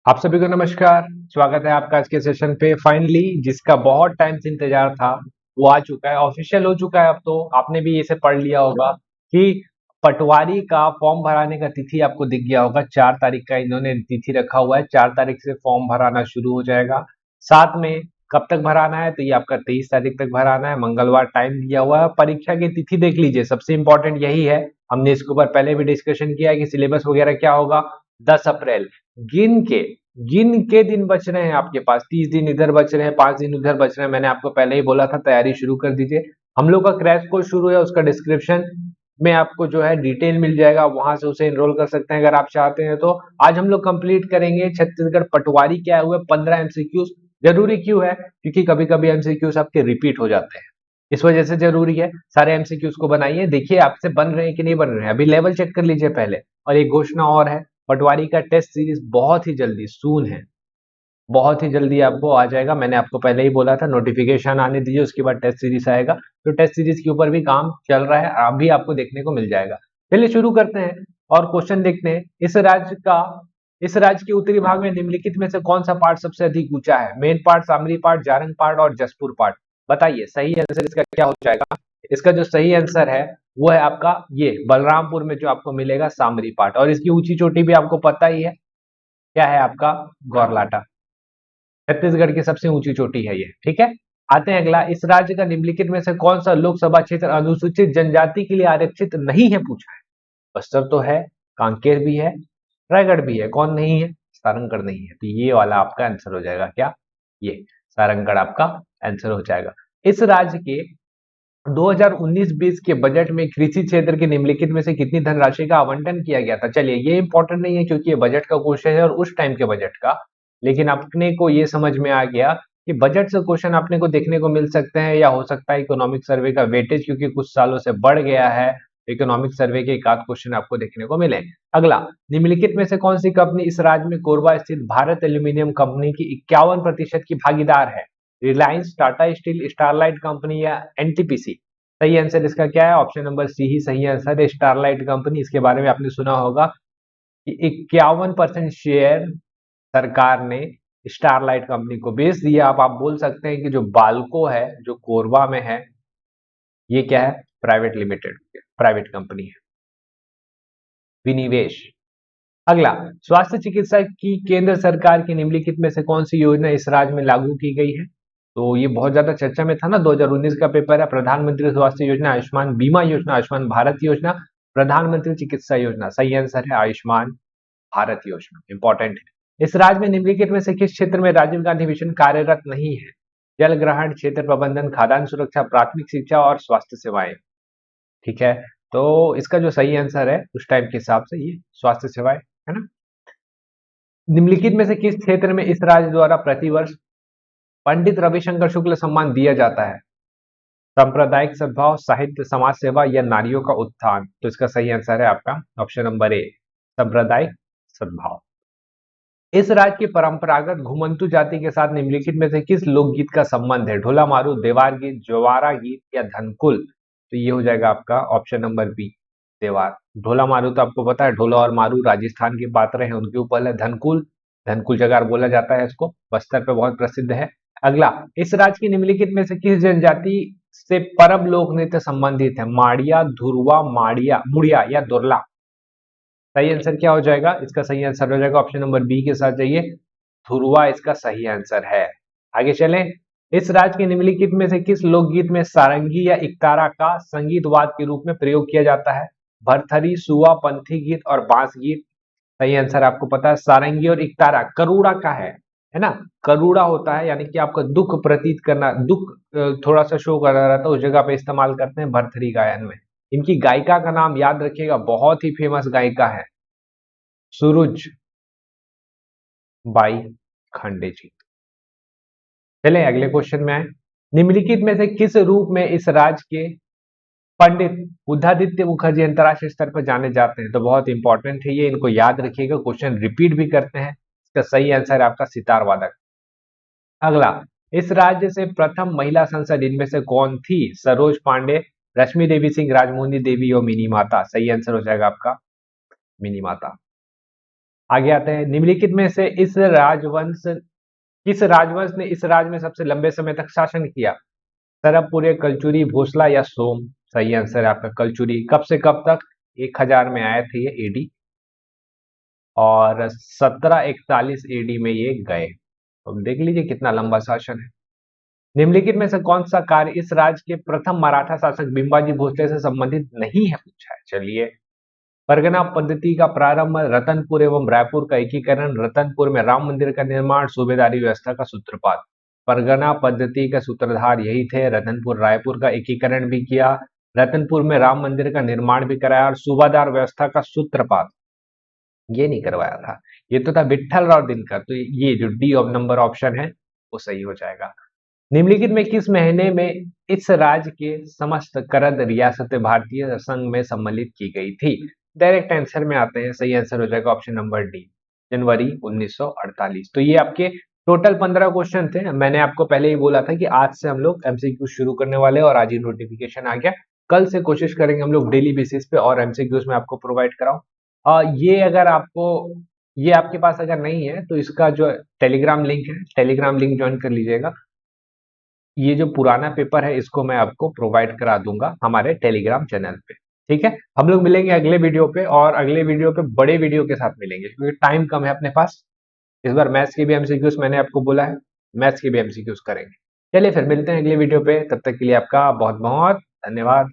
आप सभी को नमस्कार। स्वागत है आपका आज के सेशन पे। फाइनली जिसका बहुत टाइम से इंतजार था वो आ चुका है, ऑफिशियल हो चुका है। अब तो आपने भी इसे पढ़ लिया होगा कि पटवारी का फॉर्म भराने का तिथि आपको दिख गया होगा। 4 तारीख का इन्होंने तिथि रखा हुआ है। 4 तारीख से फॉर्म भराना शुरू हो जाएगा। साथ में कब तक भराना है, तो ये आपका 23 तारीख तक भराना है। मंगलवार टाइम दिया हुआ है। परीक्षा की तिथि देख लीजिए, सबसे इंपॉर्टेंट यही है। हमने इसके ऊपर पहले भी डिस्कशन किया है कि सिलेबस वगैरह क्या होगा। 10 अप्रैल गिन के गिन के दिन बच रहे हैं आपके पास। 30 दिन इधर बच रहे हैं, 5 दिन उधर बच रहे हैं। मैंने आपको पहले ही बोला था तैयारी शुरू कर दीजिए। हम लोग का क्रैश कोर्स शुरू है, उसका डिस्क्रिप्शन में आपको जो है डिटेल मिल जाएगा, वहां से उसे एनरोल कर सकते हैं अगर आप चाहते हैं तो। आज हम लोग कंप्लीट करेंगे छत्तीसगढ़ पटवारी क्या हुए 15 MCQs। जरूरी क्यों है? क्योंकि कभी कभी एमसीक्यूज आपके रिपीट हो जाते हैं, इस वजह से जरूरी है। सारे एमसीक्यूज को बनाइए, देखिए आपसे बन रहे हैं कि नहीं बन रहे हैं। अभी लेवल चेक कर लीजिए पहले। और एक घोषणा और है, पटवारी का टेस्ट सीरीज बहुत ही जल्दी सून है, बहुत ही जल्दी आपको आ जाएगा। मैंने आपको पहले ही बोला था नोटिफिकेशन आने दीजिए, उसके बाद टेस्ट सीरीज आएगा। तो टेस्ट सीरीज के ऊपर भी काम चल रहा है, अभी आपको देखने को मिल जाएगा। चलिए शुरू करते हैं और क्वेश्चन देखते हैं। इस राज्य के उत्तरी भाग में निम्नलिखित में से कौन सा पार्ट सबसे अधिक ऊंचा है? मेन पार्ट, सामरी पार्ट, जारंग पार्ट और जसपुर पार्ट। बताइए सही आंसर इसका क्या हो जाएगा। इसका जो सही आंसर है वो है आपका ये बलरामपुर में जो आपको मिलेगा सामरी पार्ट। और इसकी ऊंची चोटी भी आपको पता ही है, क्या है आपका? गौरलाटा। छत्तीसगढ़ की सबसे ऊंची चोटी है ये। ठीक है, आते हैं अगला। इस राज्य का निम्नलिखित में से कौन सा लोकसभा क्षेत्र अनुसूचित जनजाति के लिए आरक्षित नहीं है, पूछा है। बस्तर तो है, कांकेर भी है, रायगढ़ भी है, कौन नहीं है? सारंगढ़ नहीं है। तो ये वाला आपका आंसर हो जाएगा क्या? ये सारंगढ़ आपका आंसर हो जाएगा। इस राज्य के 2019-20 के बजट में कृषि क्षेत्र के निम्नलिखित में से कितनी धनराशि का आवंटन किया गया था? चलिए ये इंपॉर्टेंट नहीं है क्योंकि ये बजट का क्वेश्चन है और उस टाइम के बजट का। लेकिन अपने को ये समझ में आ गया कि बजट से क्वेश्चन अपने को देखने को मिल सकते हैं, या हो सकता है इकोनॉमिक सर्वे का वेटेज क्योंकि कुछ सालों से बढ़ गया है, इकोनॉमिक सर्वे के एक आध क्वेश्चन आपको देखने को मिले। अगला, निम्नलिखित में से कौन सी कंपनी इस राज्य में कोरबा स्थित भारत एल्यूमिनियम कंपनी की 51% की भागीदार है? Reliance, Tata steel, starlight company या एनटीपीसी? सही आंसर इसका क्या है? ऑप्शन नंबर सी ही सही आंसर है, स्टारलाइट कंपनी। इसके बारे में आपने सुना होगा कि 51% शेयर सरकार ने स्टारलाइट कंपनी को बेच दिया। अब आप बोल सकते हैं कि जो बाल्को है जो कोरबा में है, ये क्या है? प्राइवेट लिमिटेड, प्राइवेट कंपनी है। विनिवेश। अगला, स्वास्थ्य चिकित्सा की केंद्र सरकार की निम्नलिखित में से कौन सी योजना इस राज्य में लागू की गई है? तो ये बहुत ज्यादा चर्चा में था ना, 2019 का पेपर है। प्रधानमंत्री स्वास्थ्य योजना, आयुष्मान बीमा योजना, आयुष्मान भारत योजना, प्रधानमंत्री चिकित्सा योजना। सही आंसर है आयुष्मान भारत योजना, इंपॉर्टेंट है। इस राज्य में निम्नलिखित में से किस क्षेत्र में राजीव गांधी मिशन कार्यरत नहीं है? जल ग्रहण, क्षेत्र प्रबंधन, खाद्यान्न सुरक्षा, प्राथमिक शिक्षा और स्वास्थ्य सेवाएं। ठीक है, तो इसका जो सही आंसर है उस टाइम के हिसाब से ये स्वास्थ्य सेवाएं है ना। निम्नलिखित में से किस क्षेत्र में इस राज्य द्वारा प्रतिवर्ष पंडित रविशंकर शुक्ल सम्मान दिया जाता है? सांप्रदायिक सद्भाव, साहित्य, समाज सेवा या नारियों का उत्थान? तो इसका सही आंसर है आपका ऑप्शन नंबर ए, सांप्रदायिक सद्भाव। इस राज्य की परंपरागत घुमंतु जाति के साथ निम्नलिखित में से किस लोकगीत का संबंध है? ढोला मारू, देवार गीत, ज्वारा गीत या धनकुल? तो ये हो जाएगा आपका ऑप्शन नंबर बी, देवार। ढोला मारू तो आपको पता है, ढोला और मारू राजस्थान की पात्र हैं, उनके ऊपर है। धनकुल, धनकुल जगार बोला जाता है इसको, बस्तर पे बहुत प्रसिद्ध है। अगला, इस राज्य की निम्नलिखित में से किस जनजाति से परब लोक नृत्य संबंधित है? माड़िया, धुरवा, माड़िया, मुड़िया या दुर्ला? सही आंसर क्या हो जाएगा? इसका सही आंसर हो जाएगा ऑप्शन नंबर बी के साथ जाइए, धुरवा इसका सही आंसर है। आगे चलें। इस राज्य के निम्नलिखित में से किस लोकगीत में सारंगी या इकतारा का संगीत वाद्य के रूप में प्रयोग किया जाता है? भरथरी, सुआ, पंथी गीत और बांस गीत। सही आंसर आपको पता है, सारंगी और इकतारा करूड़ा का है ना। करूड़ा होता है यानी कि आपका दुख प्रतीत करना, दुख थोड़ा सा शो कर रहा था, उस जगह पे इस्तेमाल करते हैं भरथरी गायन में। इनकी गायिका का नाम याद रखिएगा, बहुत ही फेमस गायिका है, सुरुज बाई खांडे जी। चले अगले क्वेश्चन में आए। निम्नलिखित में से किस रूप में इस राज्य के पंडित बुद्धादित्य मुखर्जी अंतरराष्ट्रीय स्तर पर जाने जाते हैं? तो बहुत इंपॉर्टेंट है ये, इनको याद रखिएगा, क्वेश्चन रिपीट भी करते हैं। इसका सही आंसर है आपका सितार वादक। अगला, इस राज्य से प्रथम महिला संसद इनमें से कौन थी? सरोज पांडे, रश्मि देवी सिंह, राजमोहनी देवी और मिनी माता। सही आंसर हो जाएगा आपका मिनी माता। आगे आते हैं, निम्नलिखित में से किस राजवंश ने इस राज्य में सबसे लंबे समय तक शासन किया? सरबपुरे, कलचुरी, भोसला या सोम? सही आंसर है आपका कलचुरी। कब से कब तक? 1000 में आए थे ये एडी, और 1741 एडी में ये गए। तो देख लीजिए कितना लंबा शासन है। निम्नलिखित में से कौन सा कार्य इस राज्य के प्रथम मराठा शासक बिंबाजी भोसले से संबंधित नहीं है, पूछा है। चलिए, परगना पद्धति का प्रारंभ, रतनपुर एवं रायपुर का एकीकरण, रतनपुर में राम मंदिर का निर्माण, सूबेदारी व्यवस्था का सूत्रपात। परगना पद्धति के सूत्रधार यही थे। रतनपुर रायपुर का एकीकरण भी किया, रतनपुर में राम मंदिर का निर्माण भी कराया, और सूबादार व्यवस्था का सूत्रपात ये नहीं करवाया था। ये तो था विट्ठल राव दिनकर। तो ये जो डी ऑफ नंबर ऑप्शन है वो सही हो जाएगा। निम्नलिखित में किस महीने में इस राज्य के समस्त करद रियासतें भारतीय संघ में सम्मिलित की गई थी? डायरेक्ट आंसर में आते हैं, सही आंसर हो जाएगा ऑप्शन नंबर डी, जनवरी 1948। तो ये आपके टोटल 15 क्वेश्चन थे। मैंने आपको पहले ही बोला था कि आज से हम लोग एमसीक्यू शुरू करने वाले हैं, और आज ही नोटिफिकेशन आ गया। कल से कोशिश करेंगे हम लोग डेली बेसिस पे और एमसीक्यूज में आपको प्रोवाइड कराऊं। ये अगर आपको ये आपके पास अगर नहीं है तो इसका जो टेलीग्राम लिंक है, टेलीग्राम लिंक ज्वाइन कर लीजिएगा। ये जो पुराना पेपर है इसको मैं आपको प्रोवाइड करा दूंगा हमारे टेलीग्राम चैनल पे। ठीक है, हम लोग मिलेंगे अगले वीडियो पे, और अगले वीडियो पे बड़े वीडियो के साथ मिलेंगे क्योंकि टाइम कम है अपने पास। इस बार मैथ्स के भी एमसीक्यूज मैंने आपको बोला है, मैथ्स के भी एमसीक्यूज करेंगे। चलिए फिर मिलते हैं अगले वीडियो पे, तब तक के लिए आपका बहुत बहुत धन्यवाद।